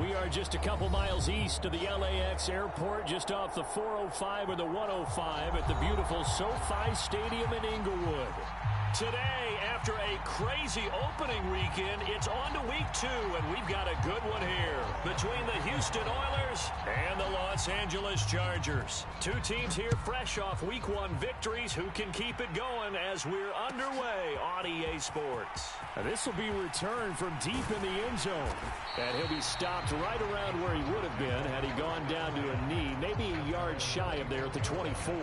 We are just a couple miles east of the LAX airport, just off the 405 or the 105 at the beautiful SoFi Stadium in Inglewood. Today, after a crazy opening weekend, it's on to week 2, and we've got a good one here between the Houston Oilers and the Los Angeles Chargers. Two teams here fresh off week 1 victories who can keep it going as we're underway on EA Sports. Now, this will be returned from deep in the end zone, and he'll be stopped right around where he would have been had he gone down to a knee, maybe a yard shy of there at the 24.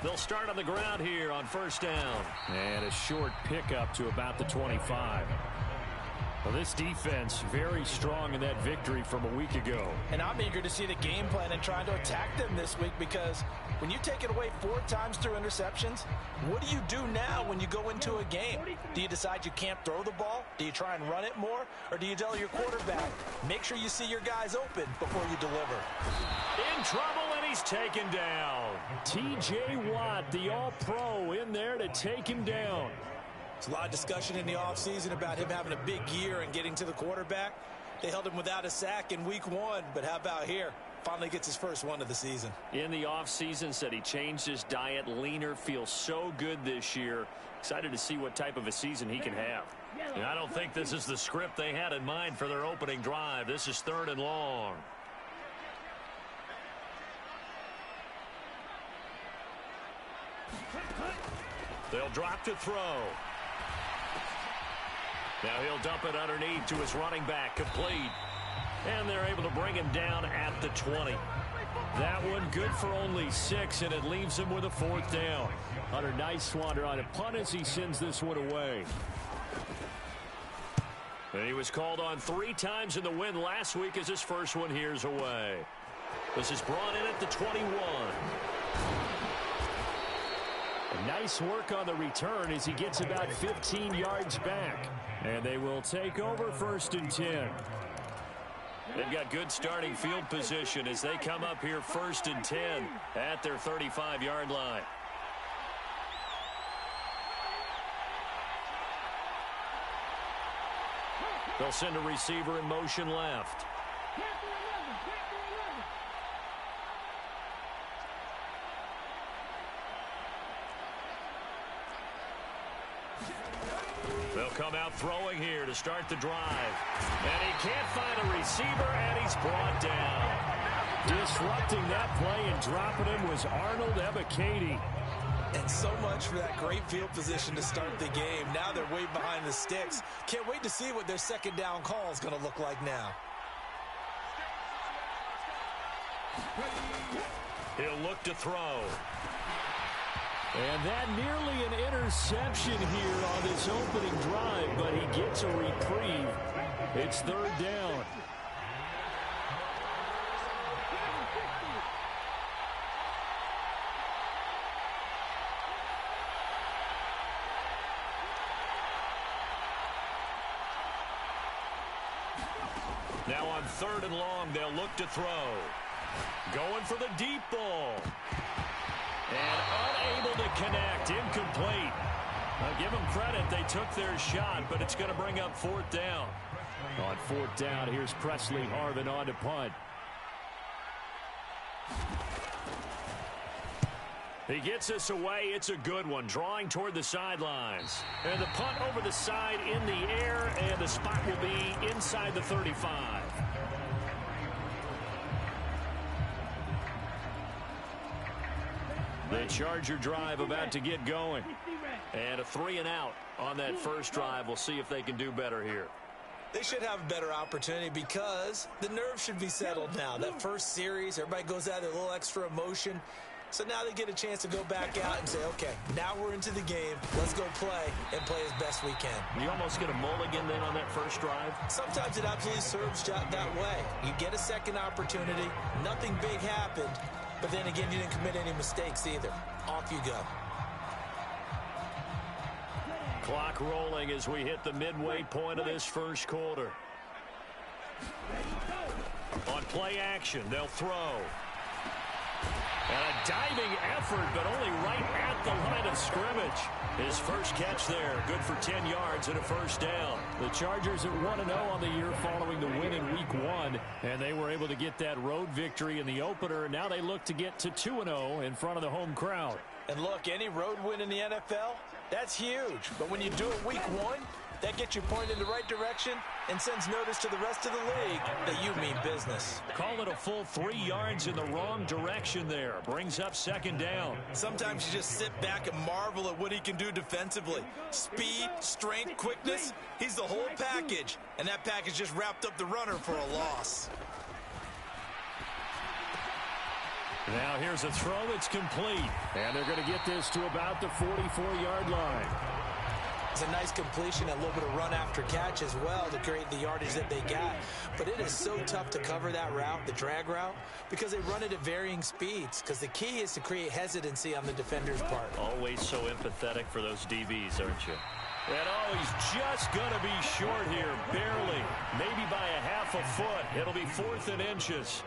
They'll start on the ground here on first down. And a short pickup to about the 25. Well, this defense very strong in that victory from a week ago. And I'm eager to see the game plan and trying to attack them this week, because when you take it away 4 times through interceptions, what do you do now when you go into a game? Do you decide you can't throw the ball? Do you try and run it more? Or do you tell your quarterback, make sure you see your guys open before you deliver? In trouble, and he's taken down. T.J. Watt, the All-Pro, in there to take him down. There's a lot of discussion in the offseason about him having a big year and getting to the quarterback. They held him without a sack in week 1, but how about here? Finally gets his first one of the season. In the offseason, said he changed his diet, leaner, feels so good this year. Excited to see what type of a season he can have. And I don't think this is the script they had in mind for their opening drive. This is 3rd and long. They'll drop to throw. Now he'll dump it underneath to his running back, complete. And they're able to bring him down at the 20. That one good for only 6, and it leaves him with a 4th down. Hunter Nicewander on a punt as he sends this one away. And he was called on 3 times in the win last week as his first one here's away. This is brought in at the 21. Nice work on the return as he gets about 15 yards back. And they will take over 1st and 10. They've got good starting field position as they come up here 1st and 10 at their 35-yard line. They'll send a receiver in motion left. They'll come out throwing here to start the drive. And he can't find a receiver, and he's brought down. Disrupting that play and dropping him was Arnold Ebiketie. And so much for that great field position to start the game. Now they're way behind the sticks. Can't wait to see what their second down call is going to look like now. He'll look to throw. And that nearly an interception here on this opening drive, but he gets a reprieve. It's 3rd down. Now on 3rd and long, they'll look to throw. Going for the deep ball. And unable to connect. Incomplete. I'll give them credit. They took their shot, but it's going to bring up 4th down. On 4th down, here's Presley Harvin on to punt. He gets us away. It's a good one. Drawing toward the sidelines. And the punt over the side in the air, and the spot will be inside the 35. The Charger drive about to get going. And a 3 and out on that first drive. We'll see if they can do better here. They should have a better opportunity because the nerves should be settled now. That first series, everybody goes out with a little extra emotion. So now they get a chance to go back out and say, okay, now we're into the game. Let's go play and play as best we can. You almost get a mulligan then on that first drive? Sometimes it absolutely serves that way. You get a second opportunity. Nothing big happened. But then again, you didn't commit any mistakes either. Off you go. Clock rolling as we hit the midway point of this first quarter. On play action, they'll throw. And a diving effort, but only right at the line of scrimmage. His first catch there, good for 10 yards and a first down. The Chargers at 1-0 on the year following the win in Week 1, and they were able to get that road victory in the opener. Now they look to get to 2-0 in front of the home crowd. And look, any road win in the NFL, that's huge. But when you do it Week 1, that gets you pointed in the right direction and sends notice to the rest of the league that you mean business. Call it a full 3 yards in the wrong direction there. Brings up second down. Sometimes you just sit back and marvel at what he can do defensively. Speed, strength, quickness. He's the whole package. And that package just wrapped up the runner for a loss. Now here's a throw that's complete. And they're going to get this to about the 44-yard line. It's a nice completion, a little bit of run after catch as well to create the yardage that they got. But it is so tough to cover that route, the drag route, because they run it at varying speeds. Because the key is to create hesitancy on the defender's part. Always so empathetic for those DBs, aren't you? And oh, he's just going to be short here, barely. Maybe by a half a foot. It'll be 4th and inches.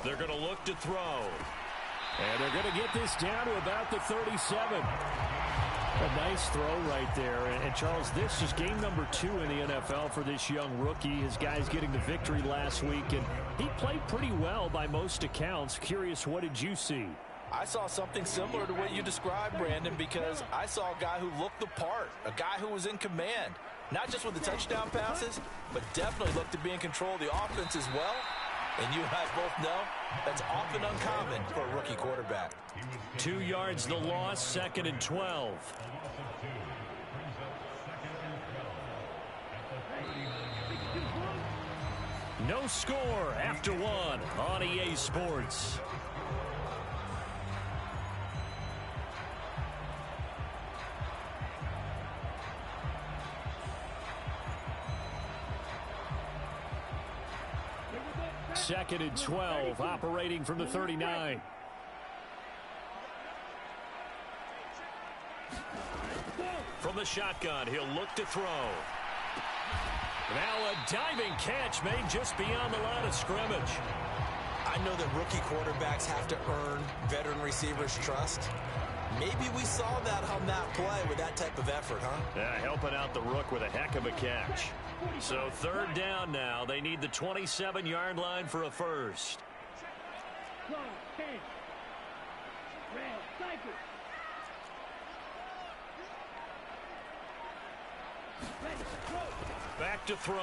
They're going to look to throw. And they're going to get this down to about the 37. A nice throw right there. And Charles, this is game number 2 in the NFL for this young rookie. His guys getting the victory last week, and he played pretty well by most accounts. Curious, what did you see? I saw something similar to what you described, Brandon, because I saw a guy who looked the part, a guy who was in command. Not just with the touchdown passes, but definitely looked to be in control of the offense as well. And you guys both know that's often uncommon for a rookie quarterback. 2 yards the loss, 2nd and 12. No score after 1 on EA Sports. Second and 12, operating from the 39. From the shotgun, he'll look to throw. Now a diving catch made just beyond the line of scrimmage. I know that rookie quarterbacks have to earn veteran receivers' trust. Maybe we saw that on that play with that type of effort, huh? Yeah, helping out the rook with a heck of a catch. So 3rd down now. They need the 27-yard line for a first. Back to throw.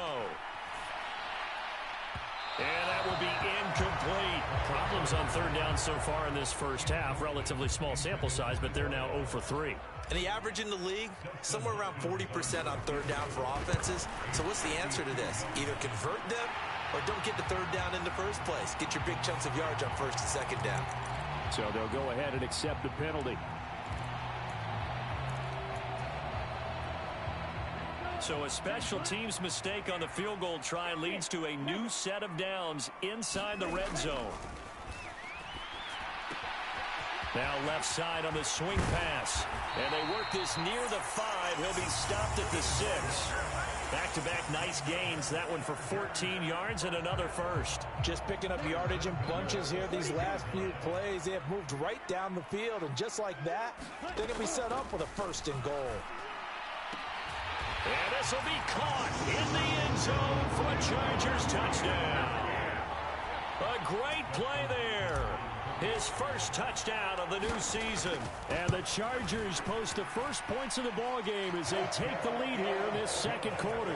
And that will be incomplete. Problems on 3rd down so far in this first half. Relatively small sample size, but they're now 0 for 3. And the average in the league, somewhere around 40% on 3rd down for offenses. So what's the answer to this? Either convert them or don't get the 3rd down in the first place. Get your big chunks of yards on 1st and 2nd down. So they'll go ahead and accept the penalty. So a special teams mistake on the field goal try leads to a new set of downs inside the red zone. Now left side on the swing pass. And they work this near the 5. He'll be stopped at the 6. Back-to-back nice gains. That one for 14 yards and another first. Just picking up yardage in bunches here. These last few plays, they have moved right down the field. And just like that, they're going to be set up with a 1st and goal. And this will be caught in the end zone for a Chargers touchdown. A great play there. His first touchdown of the new season. And the Chargers post the first points of the ball game as they take the lead here in this 2nd quarter.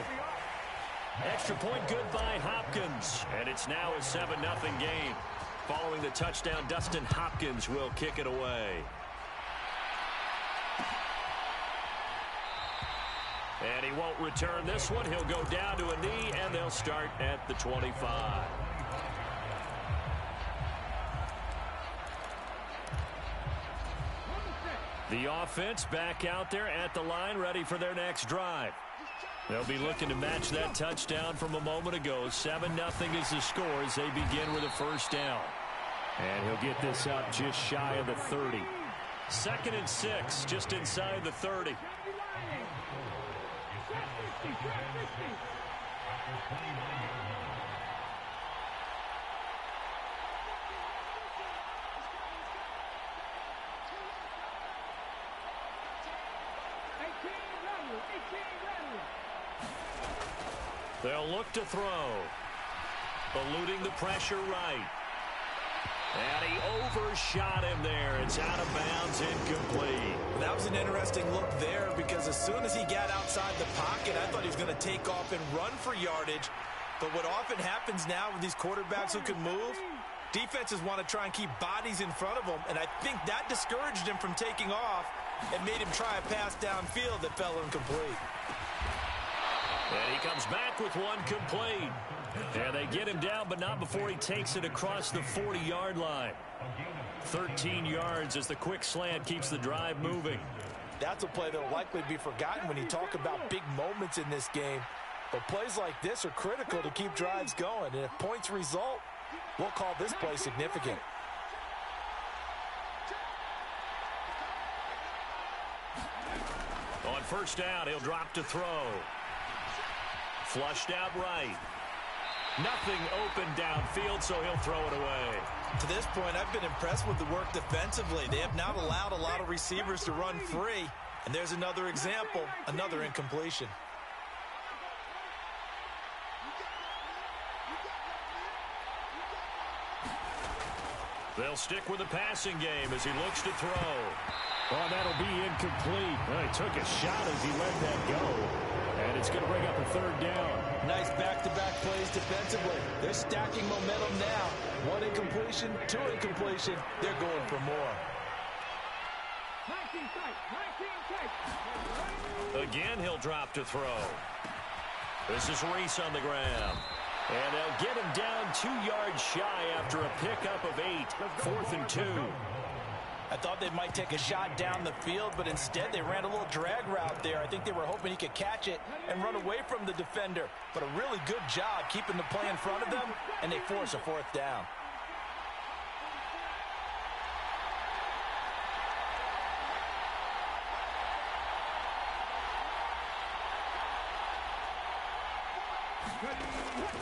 Extra point good by Hopkins. And it's now a 7-0 game. Following the touchdown, Dustin Hopkins will kick it away. And he won't return this one. He'll go down to a knee, and they'll start at the 25. The offense back out there at the line, ready for their next drive. They'll be looking to match that touchdown from a moment ago. 7-0 is the score as they begin with a first down. And he'll get this up just shy of the 30. 2nd and 6, just inside the 30. They'll look to throw. Eluding the pressure right. And he overshot him there. It's out of bounds, incomplete. That was an interesting look there because as soon as he got outside the pocket, I thought he was going to take off and run for yardage. But what often happens now with these quarterbacks who can move, defenses want to try and keep bodies in front of them, and I think that discouraged him from taking off and made him try a pass downfield that fell incomplete. And he comes back with one complete. And they get him down, but not before he takes it across the 40-yard line. 13 yards as the quick slant keeps the drive moving. That's a play that will likely be forgotten when you talk about big moments in this game. But plays like this are critical to keep drives going. And if points result, we'll call this play significant. On first down, he'll drop to throw. Flushed out right. Nothing open downfield, so he'll throw it away. To this point, I've been impressed with the work defensively. They have not allowed a lot of receivers to run free. And there's another example, another incompletion. They'll stick with the passing game as he looks to throw. Oh, that'll be incomplete. Well, he took a shot as he let that go. And it's going to bring up a third down. Nice back-to-back plays defensively. They're stacking momentum now. One incompletion, two incompletion. They're going for more. Again, he'll drop to throw. This is Reese on the ground. And they'll get him down 2 yards shy after a pickup of 8. 4th and 2. I thought they might take a shot down the field, but instead they ran a little drag route there. I think they were hoping he could catch it and run away from the defender. But a really good job keeping the play in front of them, and they force a 4th down.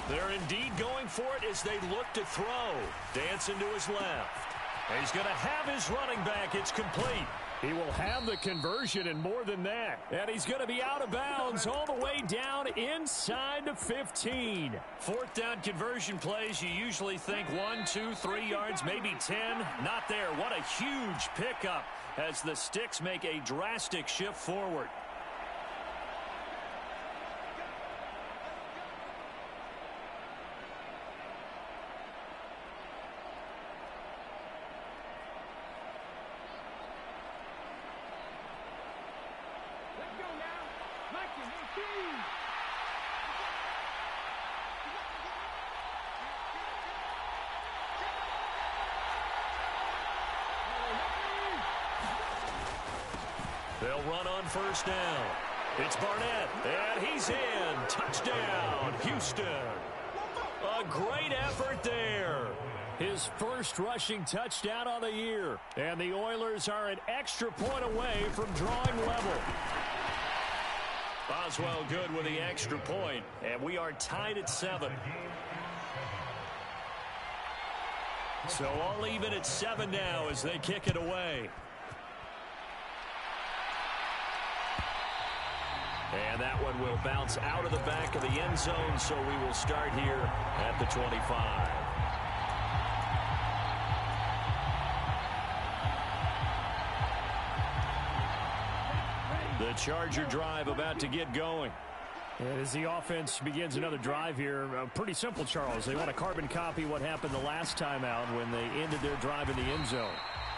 They're indeed going for it as they look to throw. Dancing to his left. He's going to have his running back. It's complete. He will have the conversion and more than that. And he's going to be out of bounds all the way down inside the 15. 4th down conversion plays, you usually think 1, 2, 3 yards, maybe 10. Not there. What a huge pickup as the Sticks make a drastic shift forward. They'll run on first down. It's Barnett, and he's in. Touchdown, Houston. A great effort there. His first rushing touchdown on the year. And the Oilers are an extra point away from drawing level. Boswell good with the extra point, and we are tied at 7. So all even at 7 now as they kick it away. And that one will bounce out of the back of the end zone, so we will start here at the 25. The Charger drive about to get going. And as the offense begins another drive here, pretty simple, Charles. They want to carbon copy what happened the last time out when they ended their drive in the end zone.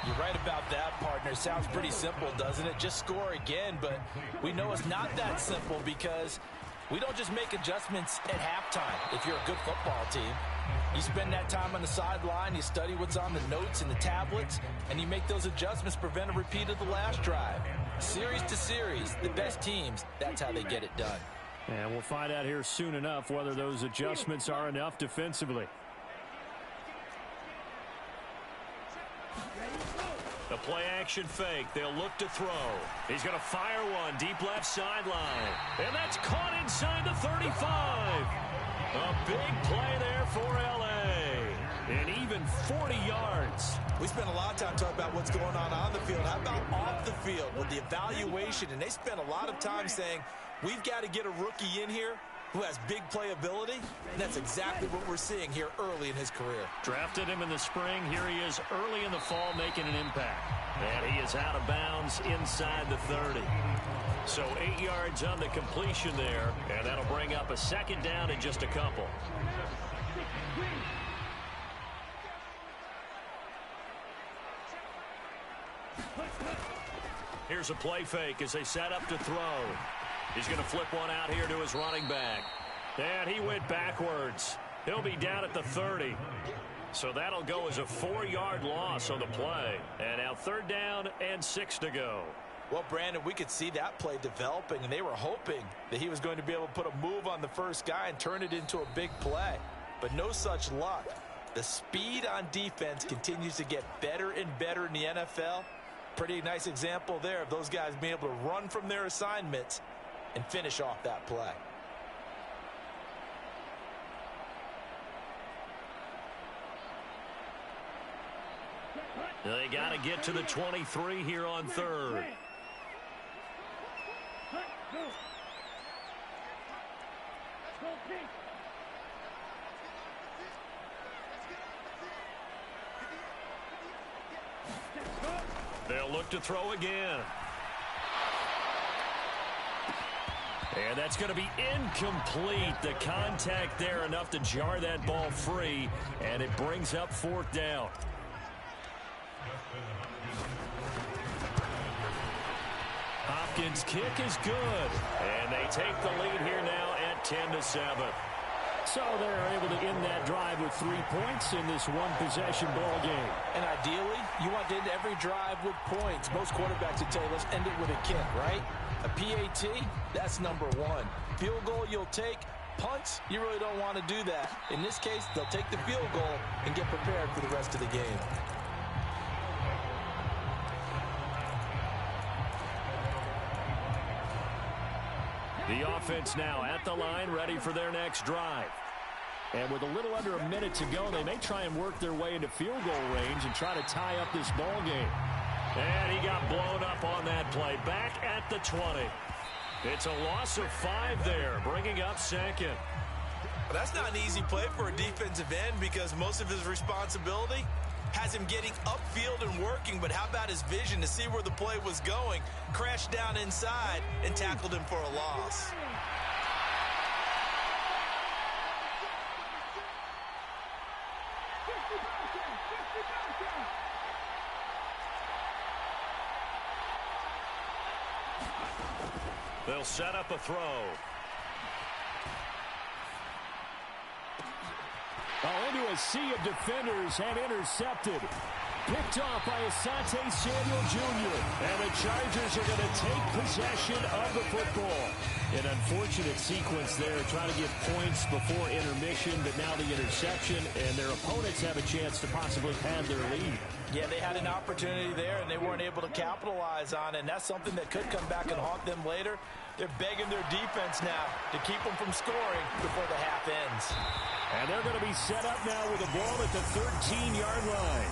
You're right about that, partner. Sounds pretty simple, doesn't it? Just score again, but we know it's not that simple because we don't just make adjustments at halftime if you're a good football team. You spend that time on the sideline, you study what's on the notes and the tablets, and you make those adjustments, prevent a repeat of the last drive. Series to series, the best teams, that's how they get it done. And we'll find out here soon enough whether those adjustments are enough defensively. The play action fake. They'll look to throw. He's going to fire one deep left sideline. And that's caught inside the 35. A big play there for L.A. And even 40 yards. We spent a lot of time talking about what's going on the field. How about off the field with the evaluation? And they spent a lot of time saying, we've got to get a rookie in here who has big playability, and that's exactly what we're seeing here early in his career. Drafted him in the spring. Here he is early in the fall making an impact. And he is out of bounds inside the 30. So 8 yards on the completion there, and that'll bring up a second down in just a couple. Here's a play fake as they set up to throw. He's going to flip one out here to his running back. And he went backwards. He'll be down at the 30. So that'll go as a 4-yard loss on the play. And now 3rd down and 6 to go. Well, Brandon, we could see that play developing, and they were hoping that he was going to be able to put a move on the first guy and turn it into a big play. But no such luck. The speed on defense continues to get better and better in the NFL. Pretty nice example there of those guys being able to run from their assignments and finish off that play. They got to get to the 23 here on 3rd. They'll look to throw again. And that's going to be incomplete. The contact there enough to jar that ball free, and it brings up 4th down. Hopkins' kick is good, and they take the lead here now at 10-7. So they're able to end that drive with 3 points in this one-possession ball game. And ideally, you want to end every drive with points. Most quarterbacks would tell you, let's end it with a kick, right? A PAT, that's number 1. Field goal you'll take. Punts, you really don't want to do that. In this case, they'll take the field goal and get prepared for the rest of the game. The offense now at the line, ready for their next drive. And with a little under a minute to go, they may try and work their way into field goal range and try to tie up this ball game. And he got blown up on that play. Back at the 20. It's a loss of 5 there, bringing up 2nd. Well, that's not an easy play for a defensive end because most of his responsibility has him getting upfield and working, but how about his vision to see where the play was going, crashed down inside, and tackled him for a loss. They'll set up a throw. Into a sea of defenders and intercepted. Picked off by Asante Samuel Jr. And the Chargers are going to take possession of the football. An unfortunate sequence there, trying to get points before intermission, but now the interception, and their opponents have a chance to possibly pad their lead. Yeah, they had an opportunity there, and they weren't able to capitalize on it, and that's something that could come back and haunt them later. They're begging their defense now to keep them from scoring before the half ends. And they're going to be set up now with the ball at the 13-yard line.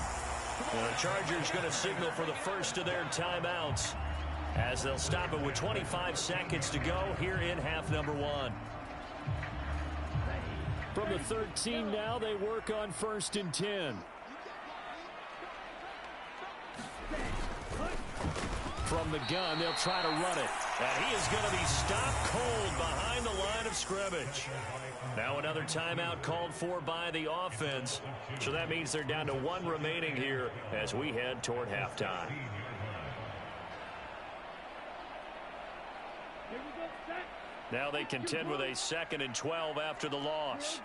The Chargers going to signal for the first of their timeouts as they'll stop it with 25 seconds to go here in half number 1. From the 13 now, they work on 1st and 10. From the gun, they'll try to run it. And he is going to be stopped cold behind the line of scrimmage. Now another timeout called for by the offense. So that means they're down to 1 remaining here as we head toward halftime. Now they contend with a 2nd and 12 after the loss.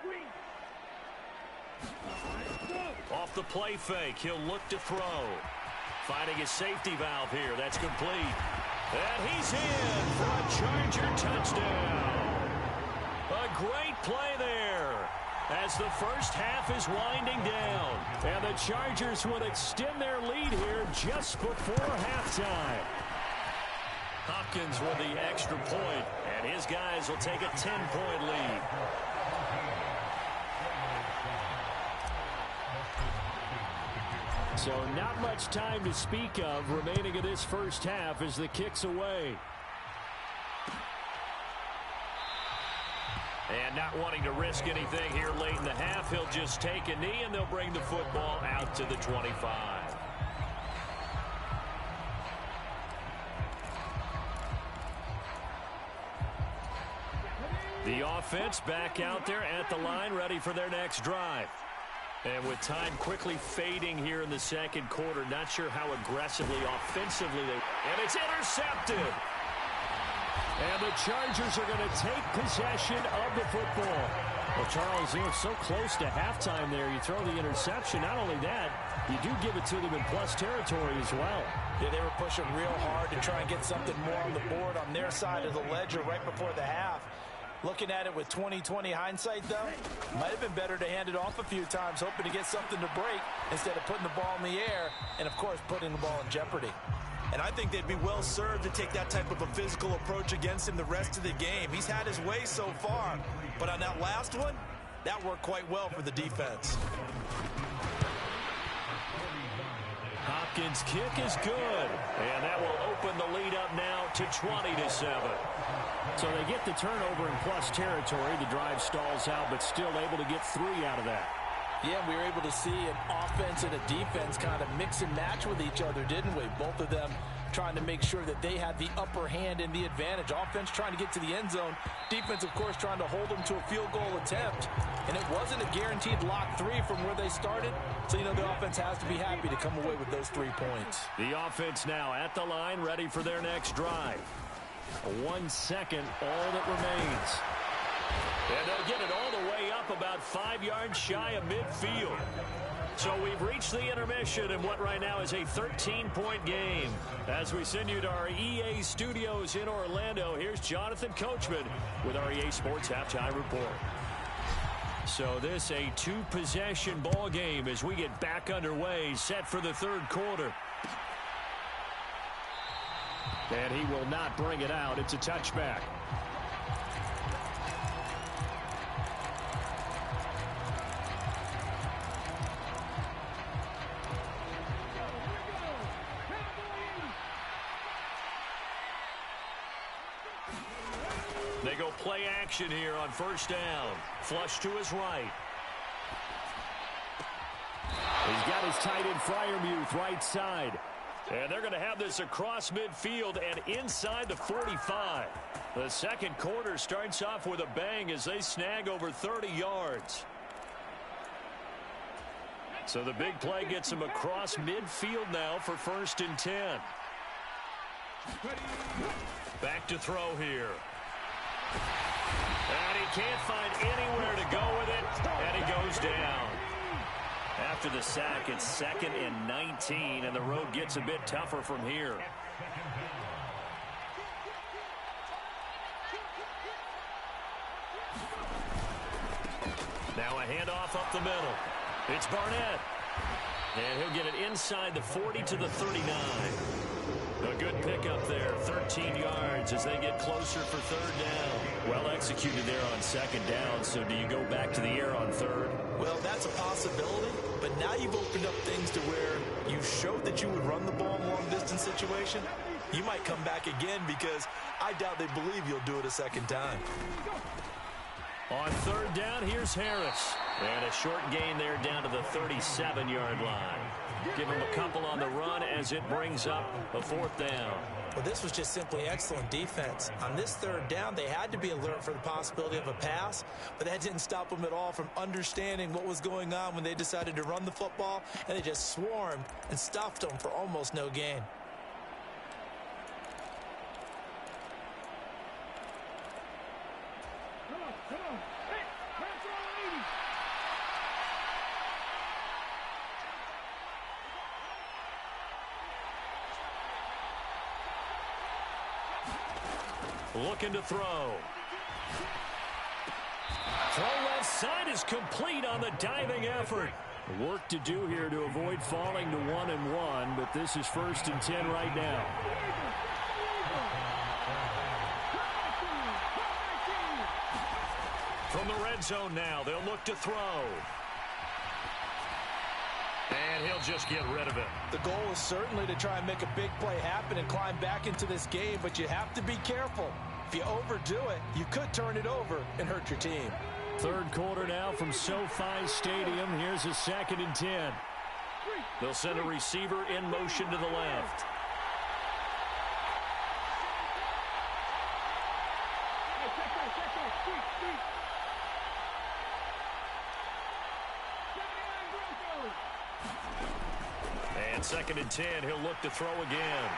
Off the play fake, he'll look to throw. Finding his safety valve here. That's complete. And he's in for a Charger touchdown. A great play there as the first half is winding down. And the Chargers will extend their lead here just before halftime. Hopkins with the extra point, and his guys will take a 10-point lead. So not much time to speak of remaining in this first half as the kick's away. And not wanting to risk anything here late in the half, he'll just take a knee and they'll bring the football out to the 25. The offense back out there at the line, ready for their next drive. And with time quickly fading here in the second quarter, not sure how aggressively, offensively they... And it's intercepted. And the Chargers are going to take possession of the football. Well, Charles, you know, so close to halftime there. You throw the interception. Not only that, you do give it to them in plus territory as well. Yeah, they were pushing real hard to try and get something more on the board on their side of the ledger right before the half. Looking at it with 20/20 hindsight, though, might have been better to hand it off a few times, hoping to get something to break instead of putting the ball in the air and, of course, putting the ball in jeopardy. And I think they'd be well served to take that type of a physical approach against him the rest of the game. He's had his way so far, but on that last one, that worked quite well for the defense. Hopkins' kick is good, and that will open the lead up now to 20-7. So they get the turnover in plus territory. The drive stalls out, but still able to get 3 out of that. Yeah, we were able to see an offense and a defense kind of mix and match with each other, didn't we? Both of them trying to make sure that they had the upper hand and the advantage. Offense trying to get to the end zone. Defense, of course, trying to hold them to a field goal attempt. And it wasn't a guaranteed lock 3 from where they started. So, you know, the offense has to be happy to come away with those 3 points. The offense now at the line, ready for their next drive. 1 second, all that remains. And they'll get it all the way up about 5 yards shy of midfield. So we've reached the intermission in what right now is a 13-point game. As we send you to our EA studios in Orlando, here's Jonathan Coachman with our EA Sports Halftime Report. So this a 2-possession ball game as we get back underway, set for the third quarter. And he will not bring it out. It's a touchback. They go play action here on first down. Flush to his right. He's got his tight end Freiermuth right side. And they're going to have this across midfield and inside the 45. The second quarter starts off with a bang as they snag over 30 yards. So the big play gets them across midfield now for 1st and 10. Back to throw here. And he can't find anywhere to go with it, and he goes down. After the sack, it's 2nd and 19, and the road gets a bit tougher from here. Now a handoff up the middle. It's Barnett. And he'll get it inside the 40 to the 39. A good pickup there, 13 yards as they get closer for 3rd down. Well executed there on 2nd down, so do you go back to the air on 3rd? Well, that's a possibility, but now you've opened up things to where you showed that you would run the ball in long-distance situation. You might come back again because I doubt they believe you'll do it a 2nd time. On third down, here's Harris. And a short gain there down to the 37-yard line. Give him a couple on the run as it brings up a fourth down. Well, this was just simply excellent defense. On this third down, they had to be alert for the possibility of a pass, but that didn't stop them at all from understanding what was going on when they decided to run the football, and they just swarmed and stuffed them for almost no gain. Looking to throw. Throw left side is complete on the diving effort. Work to do here to avoid falling to 1-1, but this is 1st and 10 right now. From the red zone now, they'll look to throw. And he'll just get rid of it. The goal is certainly to try and make a big play happen and climb back into this game, but you have to be careful. If you overdo it, you could turn it over and hurt your team. Third quarter now from SoFi Stadium. Here's a 2nd and 10. They'll send a receiver in motion to the left. And 2nd and 10, he'll look to throw again.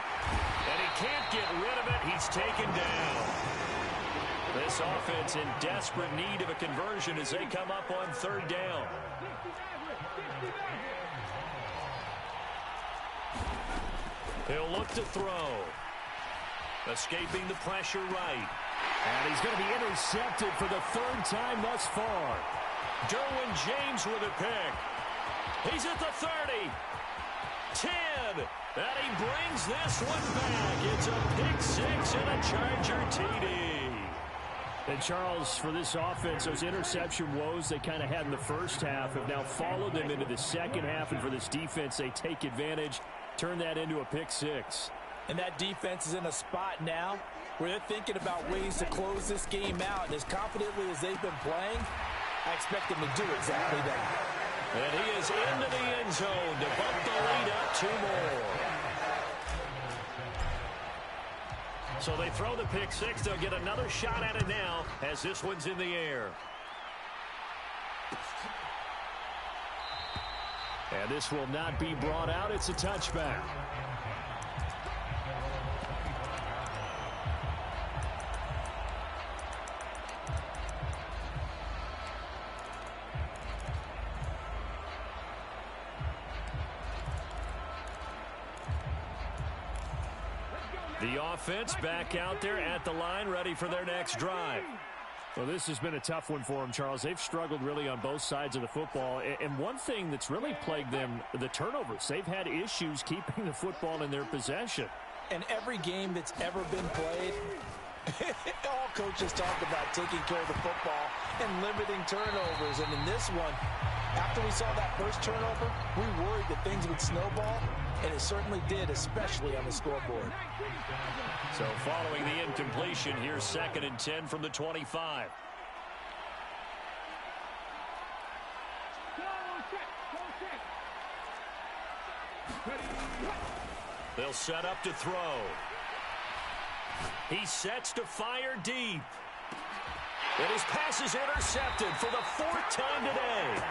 And he can't get rid of it. He's taken down. This offense in desperate need of a conversion as they come up on third down. He'll look to throw. Escaping the pressure right. And he's going to be intercepted for the 3rd time thus far. Derwin James with a pick. He's at the 30. 10. And he brings this one back. It's a pick 6 and a Charger TD. And Charles, for this offense, those interception woes they kind of had in the first half have now followed them into the second half. And for this defense, they take advantage, turn that into a pick 6. And that defense is in a spot now where they're thinking about ways to close this game out. And as confidently as they've been playing, I expect them to do exactly that. And he is into the end zone to bump the lead up 2 more. So they throw the pick 6. They'll get another shot at it now as this one's in the air. And this will not be brought out. It's a touchback. The offense back out there at the line, ready for their next drive. Well, this has been a tough one for them, Charles. They've struggled really on both sides of the football. And one thing that's really plagued them, the turnovers. They've had issues keeping the football in their possession. And every game that's ever been played, all coaches talk about taking care of the football and limiting turnovers. And in this one, after we saw that first turnover, we worried that things would snowball, and it certainly did, especially on the scoreboard. So following the incompletion, here's 2nd and 10 from the 25. They'll set up to throw. He sets to fire deep. And his pass is intercepted for the 4th time today.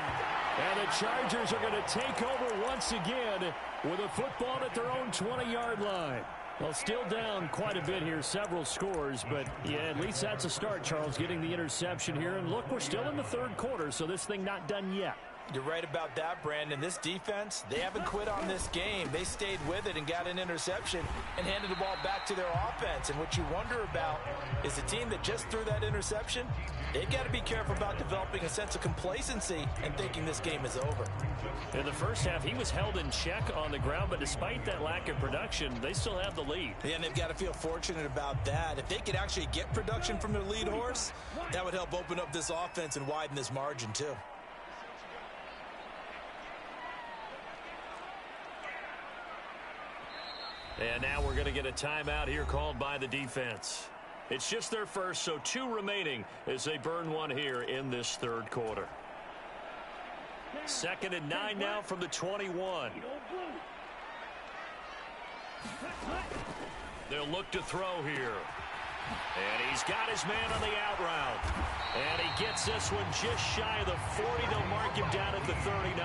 And the Chargers are going to take over once again with a football at their own 20-yard line. Well, still down quite a bit here, several scores, but yeah, at least that's a start, Charles, getting the interception here. And look, we're still in the 3rd quarter, so this thing not done yet. You're right about that, Brandon. This defense, they haven't quit on this game. They stayed with it and got an interception and handed the ball back to their offense. And what you wonder about is the team that just threw that interception, they've got to be careful about developing a sense of complacency and thinking this game is over. In the first half, he was held in check on the ground, but despite that lack of production, they still have the lead. Yeah, and they've got to feel fortunate about that. If they could actually get production from their lead horse, that would help open up this offense and widen this margin too. And now we're going to get a timeout here called by the defense. It's just their first, so 2 remaining as they burn one here in this third quarter. 2nd and 9 now from the 21. They'll look to throw here. And he's got his man on the out route. And he gets this one just shy of the 40. They'll mark him down at the 39.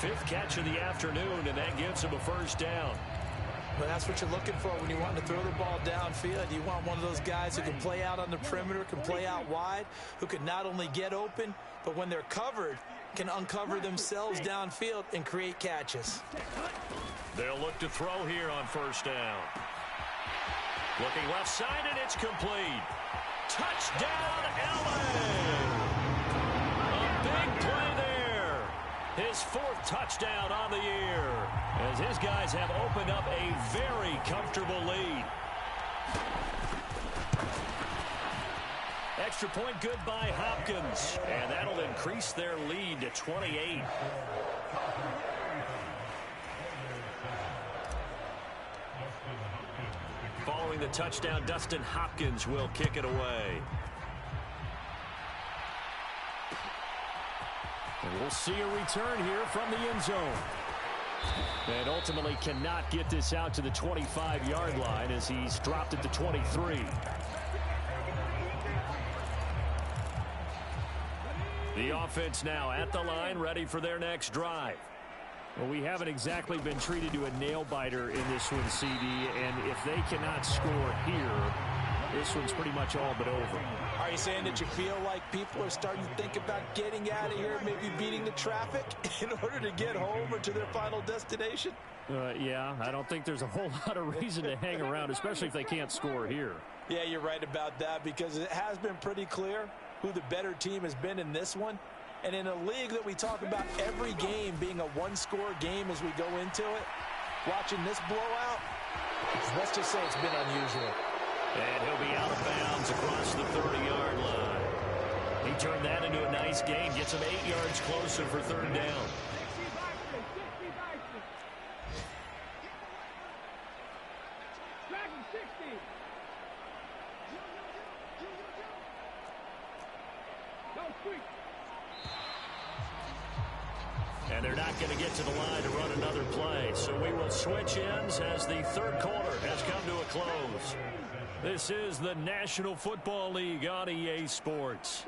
5th catch of the afternoon, and that gives him a first down. But that's what you're looking for when you want to throw the ball downfield. You want one of those guys who can play out on the perimeter, can play out wide, who can not only get open, but when they're covered, can uncover themselves downfield and create catches. They'll look to throw here on first down. Looking left side, and it's complete. Touchdown, LA! A big play there. His 4th touchdown on the year, as his guys have opened up a very comfortable lead. Extra point good by Hopkins, and that'll increase their lead to 28. Following the touchdown, Dustin Hopkins will kick it away. And we'll see a return here from the end zone. And ultimately cannot get this out to the 25-yard line as he's dropped it to 23. The offense now at the line, ready for their next drive. Well, we haven't exactly been treated to a nail-biter in this one, CD, and if they cannot score here, this one's pretty much all but over. Are you saying that you feel like people are starting to think about getting out of here, maybe beating the traffic in order to get home or to their final destination? Yeah, I don't think there's a whole lot of reason to hang around, especially if they can't score here. Yeah, you're right about that, because it has been pretty clear who the better team has been in this one. And in a league that we talk about every game being a one-score game as we go into it, watching this blowout, let's just say it's been unusual. And he'll be out of bounds across the 30-yard line. He turned that into a nice gain, gets him 8 yards closer for 3rd down. And they're not going to get to the line to run another play. So we will switch ends as the third quarter has come to a close. This is the National Football League on EA Sports.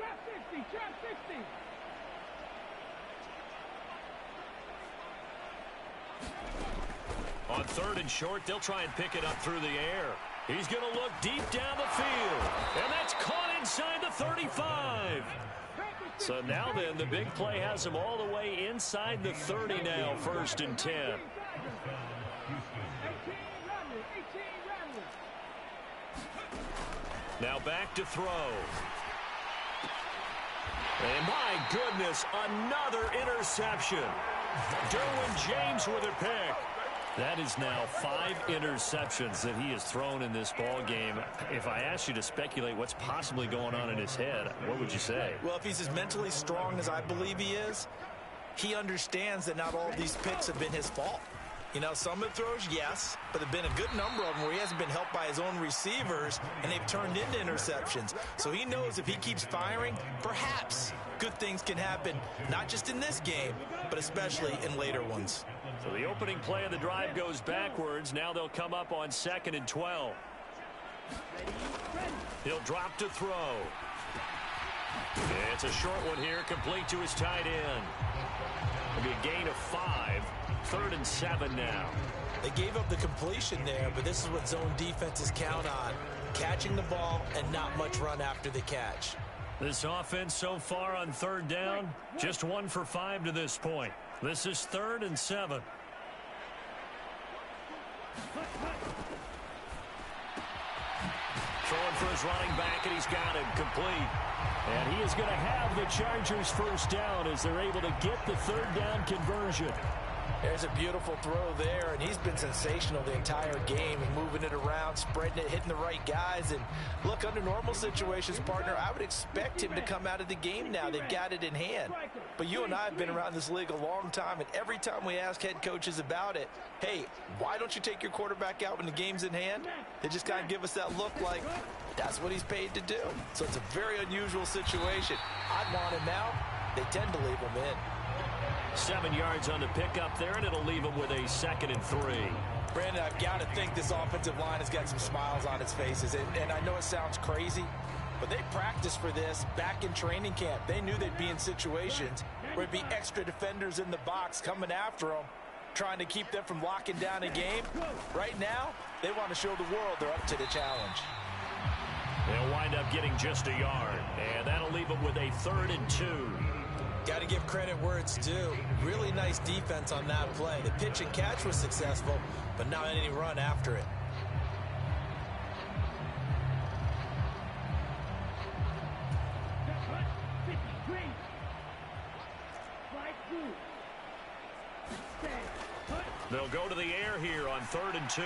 On 3rd and short, they'll try and pick it up through the air. He's going to look deep down the field. And that's caught inside the 35. So now then, the big play has him all the way inside the 30 now, 1st and 10. Now back to throw. And my goodness, another interception. Derwin James with a pick. That is now 5 interceptions that he has thrown in this ball game. If I asked you to speculate what's possibly going on in his head, what would you say? Well, if he's as mentally strong as I believe he is, he understands that not all of these picks have been his fault. You know, some of the throws, yes, but there have been a good number of them where he hasn't been helped by his own receivers, and they've turned into interceptions. So he knows if he keeps firing, perhaps good things can happen, not just in this game, but especially in later ones. So the opening play of the drive goes backwards. Now they'll come up on 2nd and 12. He'll drop to throw. It's a short one here, complete to his tight end. It'll be a gain of 5. 3rd and 7 now. They gave up the completion there, but this is what zone defenses count on. Catching the ball and not much run after the catch. This offense so far on 3rd down, just 1 for 5 to this point. This is 3rd and 7. Throwing for his running back, and he's got it complete. And he is going to have the Chargers first down as they're able to get the 3rd down conversion. There's a beautiful throw there, and he's been sensational the entire game, moving it around, spreading it, hitting the right guys. And look, under normal situations, partner, I would expect him to come out of the game now. They've got it in hand. But you and I have been around this league a long time, and every time we ask head coaches about it, hey, why don't you take your quarterback out when the game's in hand? They just kind of give us that look like that's what he's paid to do. So it's a very unusual situation. I'd want him out. They tend to leave him in. 7 yards on the pickup there, and it'll leave him with a 2nd and 3. Brandon, I've got to think this offensive line has got some smiles on its faces. And I know it sounds crazy, but they practiced for this back in training camp. They knew they'd be in situations where it'd be extra defenders in the box coming after them, trying to keep them from locking down a game. Right now, they want to show the world they're up to the challenge. They'll wind up getting just a yard, and that'll leave them with a 3rd and 2. Got to give credit where it's due. Really nice defense on that play. The pitch and catch was successful, but not any run after it. They'll go to the air here on 3rd and 2.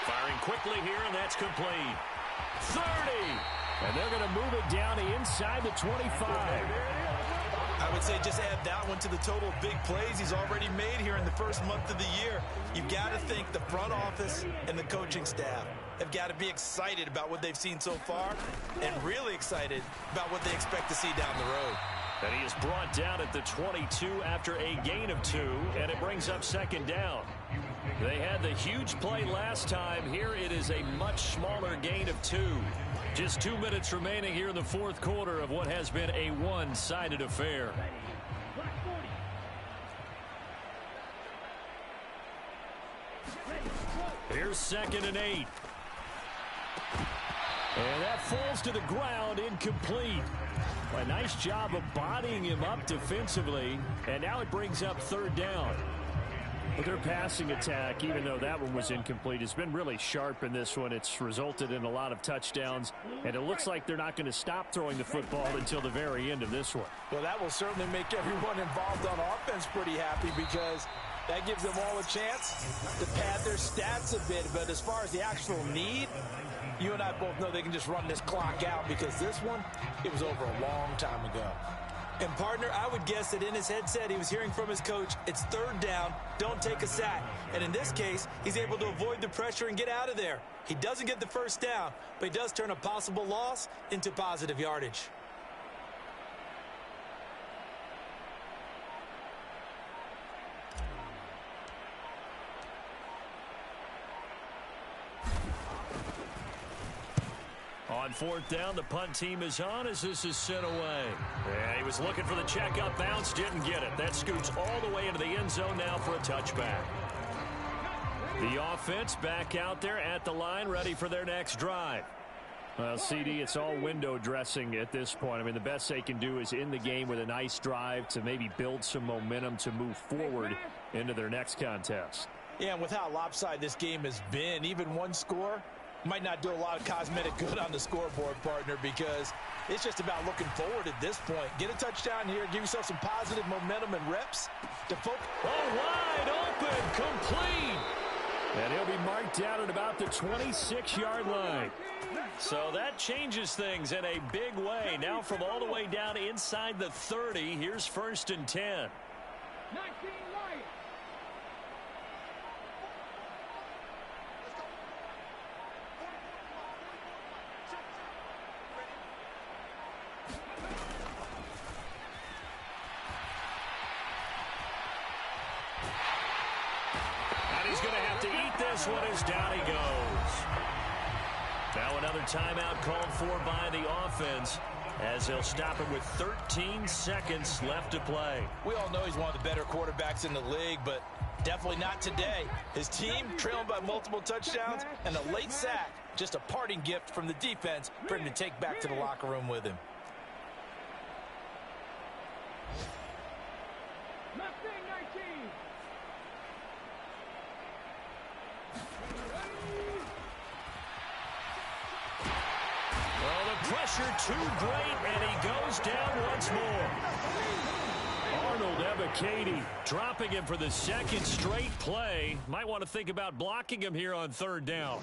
Firing quickly here, and that's complete. 30! And they're going to move it down to inside the 25. I would say just add that one to the total of big plays he's already made here in the first month of the year. You've got to think the front office and the coaching staff have got to be excited about what they've seen so far and really excited about what they expect to see down the road. And he is brought down at the 22 after a gain of 2, and it brings up 2nd down. They had the huge play last time. Here it is a much smaller gain of 2. Just 2 minutes remaining here in the 4th quarter of what has been a one-sided affair. Here's 2nd and 8. And that falls to the ground, incomplete. A nice job of bodying him up defensively, and now it brings up 3rd down. But their passing attack, even though that one was incomplete, has been really sharp in this one. It's resulted in a lot of touchdowns, and it looks like they're not going to stop throwing the football until the very end of this one. Well, that will certainly make everyone involved on offense pretty happy, because that gives them all a chance to pad their stats a bit. But as far as the actual need, you and I both know they can just run this clock out, because this one, it was over a long time ago. And, partner, I would guess that in his headset he was hearing from his coach, it's 3rd down, don't take a sack. And in this case, he's able to avoid the pressure and get out of there. He doesn't get the 1st down, but he does turn a possible loss into positive yardage. On 4th down, the punt team is on as this is sent away. And he was looking for the check-up bounce, didn't get it. That scoots all the way into the end zone now for a touchback. The offense back out there at the line, ready for their next drive. Well, CD, it's all window dressing at this point. I mean, the best they can do is end the game with a nice drive to maybe build some momentum to move forward into their next contest. Yeah, and with how lopsided this game has been, even one score might not do a lot of cosmetic good on the scoreboard, partner, because it's just about looking forward at this point. Get a touchdown here, give yourself some positive momentum and reps to focus. Oh, wide open, complete. And he'll be marked down at about the 26-yard line. So that changes things in a big way. Now from all the way down inside the 30, here's 1st and 10. 19 Lions. He's going to have to eat this one as down he goes. Now another timeout called for by the offense as they'll stop it with 13 seconds left to play. We all know he's one of the better quarterbacks in the league, but definitely not today. His team trailing by multiple touchdowns and a late sack. Just a parting gift from the defense for him to take back to the locker room with him. Pressure too great, and he goes down once more. Arnold Ebiketie dropping him for the second straight play. Might want to think about blocking him here on third down.